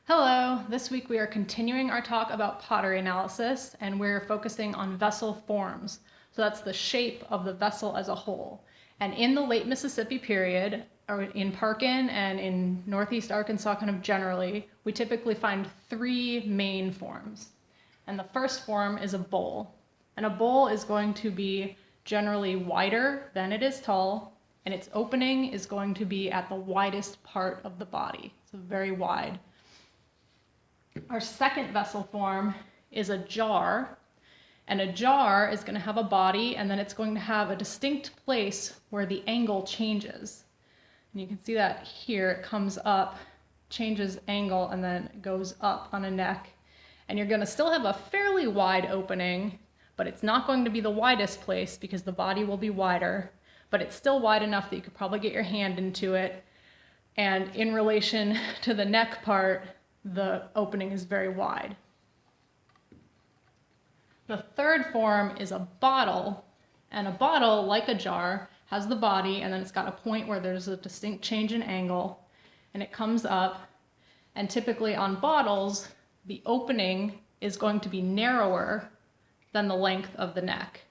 Hello, this week we are continuing our talk about pottery analysis, and we're focusing on vessel forms. So that's the shape of the vessel as a whole. And in the late Mississippi period, or in Parkin and in Northeast Arkansas kind of generally, we typically find three main forms. And the first form is a bowl. And a bowl is going to be generally wider than it is tall, and its opening is going to be at the widest part of the body, so very wide. Our second vessel form is a jar, and a jar is going to have a body, and then it's going to have a distinct place where the angle changes. And you can see that here. It comes up, changes angle, and then goes up on a neck. And you're going to still have a fairly wide opening, but it's not going to be the widest place because the body will be wider, but it's still wide enough that you could probably get your hand into it. And in relation to the neck part, the opening is very wide. The third form is a bottle, and a bottle, like a jar, has the body, and then it's got a point where there's a distinct change in angle, and it comes up, and typically on bottles, the opening is going to be narrower than the length of the neck.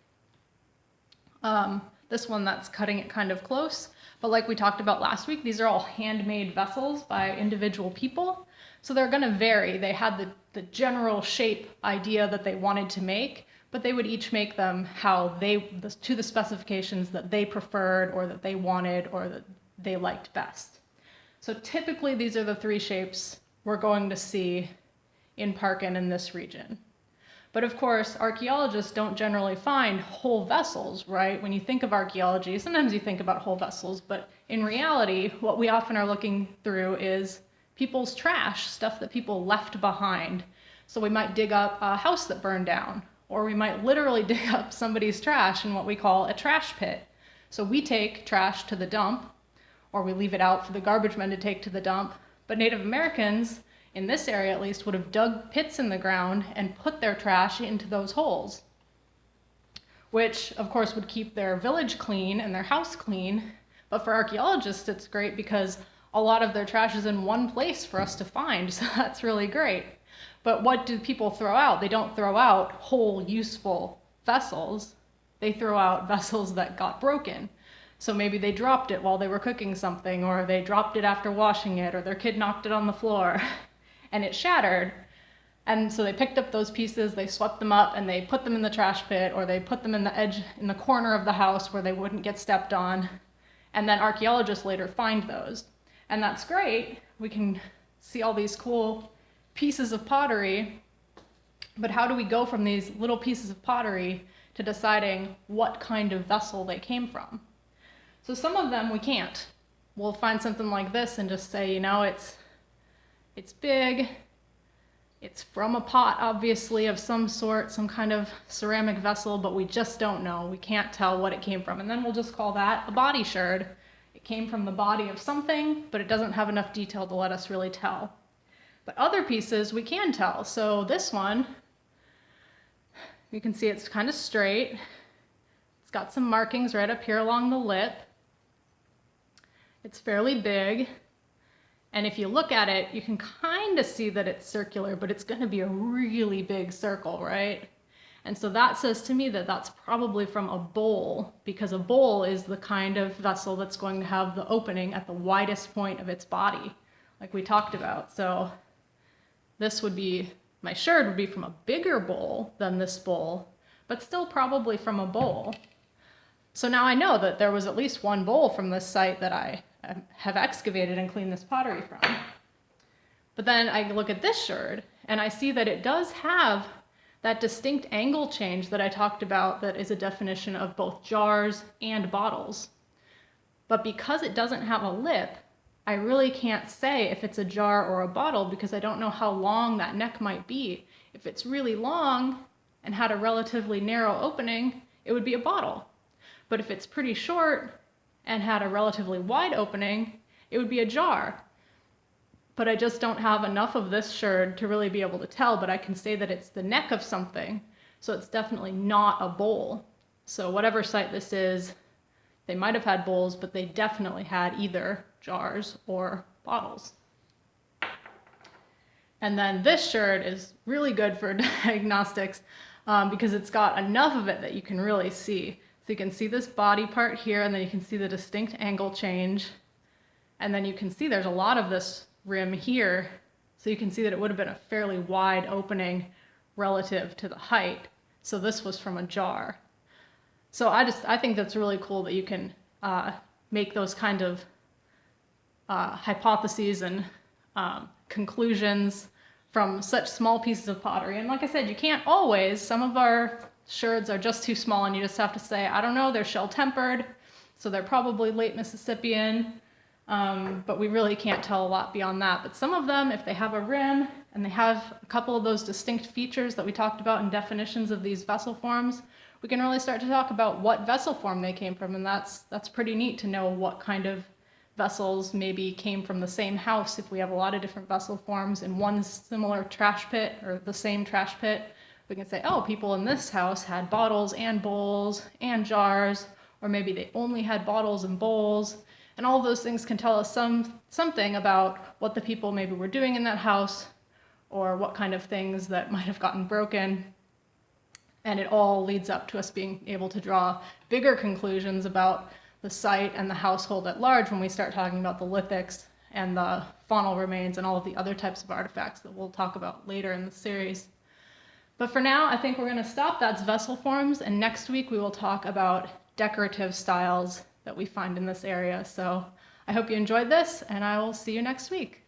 This one, that's cutting it kind of close, but like we talked about last week, these are all handmade vessels by individual people. So they're going to vary. They had the general shape idea that they wanted to make, but they would each make them to the specifications that they preferred or that they wanted or that they liked best. So typically these are the three shapes we're going to see in Parkin in this region. But of course, archaeologists don't generally find whole vessels, right? When you think of archaeology, sometimes you think about whole vessels, but in reality, what we often are looking through is people's trash, stuff that people left behind. So we might dig up a house that burned down, or we might literally dig up somebody's trash in what we call a trash pit. So we take trash to the dump, or we leave it out for the garbage men to take to the dump. But Native Americans, in this area at least, would have dug pits in the ground and put their trash into those holes, which of course would keep their village clean and their house clean. But for archaeologists, it's great because a lot of their trash is in one place for us to find, so that's really great. But what do people throw out? They don't throw out whole useful vessels. They throw out vessels that got broken. So maybe they dropped it while they were cooking something, or they dropped it after washing it, or their kid knocked it on the floor and it shattered. And so they picked up those pieces, they swept them up, and they put them in the trash pit, or they put them in the corner of the house where they wouldn't get stepped on. And then archaeologists later find those. And that's great. We can see all these cool pieces of pottery, but how do we go from these little pieces of pottery to deciding what kind of vessel they came from? So some of them we can't. We'll find something like this and just say, it's big, it's from a pot, obviously, of some sort, some kind of ceramic vessel, but we just don't know. We can't tell what it came from. And then we'll just call that a body sherd. It came from the body of something, but it doesn't have enough detail to let us really tell. But other pieces we can tell. So this one, you can see it's kind of straight. It's got some markings right up here along the lip. It's fairly big. And if you look at it, you can kind of see that it's circular, but it's going to be a really big circle, right? And so that says to me that that's probably from a bowl, because a bowl is the kind of vessel that's going to have the opening at the widest point of its body, like we talked about. So this would be, my sherd would be from a bigger bowl than this bowl, but still probably from a bowl. So now I know that there was at least one bowl from this site that I have excavated and cleaned this pottery from. But then I look at this sherd and I see that it does have that distinct angle change that I talked about that is a definition of both jars and bottles. But because it doesn't have a lip, I really can't say if it's a jar or a bottle because I don't know how long that neck might be. If it's really long and had a relatively narrow opening, it would be a bottle. But if it's pretty short and had a relatively wide opening, it would be a jar. But I just don't have enough of this sherd to really be able to tell, but I can say that it's the neck of something, so it's definitely not a bowl. So whatever site this is, they might have had bowls, but they definitely had either jars or bottles. And then this sherd is really good for diagnostics because it's got enough of it that you can really see. So you can see this body part here, and then you can see the distinct angle change. And then you can see there's a lot of this rim here. So you can see that it would have been a fairly wide opening relative to the height. So this was from a jar. So I think that's really cool that you can make those kind of hypotheses and conclusions from such small pieces of pottery. And like I said, you can't always. Some of our sherds are just too small, and you just have to say, I don't know, they're shell tempered, so they're probably late Mississippian, but we really can't tell a lot beyond that. But some of them, if they have a rim and they have a couple of those distinct features that we talked about in definitions of these vessel forms, we can really start to talk about what vessel form they came from. And that's pretty neat to know what kind of vessels maybe came from the same house. If we have a lot of different vessel forms in one similar trash pit or the same trash pit, we can say, oh, people in this house had bottles and bowls and jars, or maybe they only had bottles and bowls. And all of those things can tell us something about what the people maybe were doing in that house, or what kind of things that might have gotten broken. And it all leads up to us being able to draw bigger conclusions about the site and the household at large when we start talking about the lithics and the faunal remains and all of the other types of artifacts that we'll talk about later in the series. But for now, I think we're going to stop. That's vessel forms, and next week we will talk about decorative styles that we find in this area. So I hope you enjoyed this, and I will see you next week.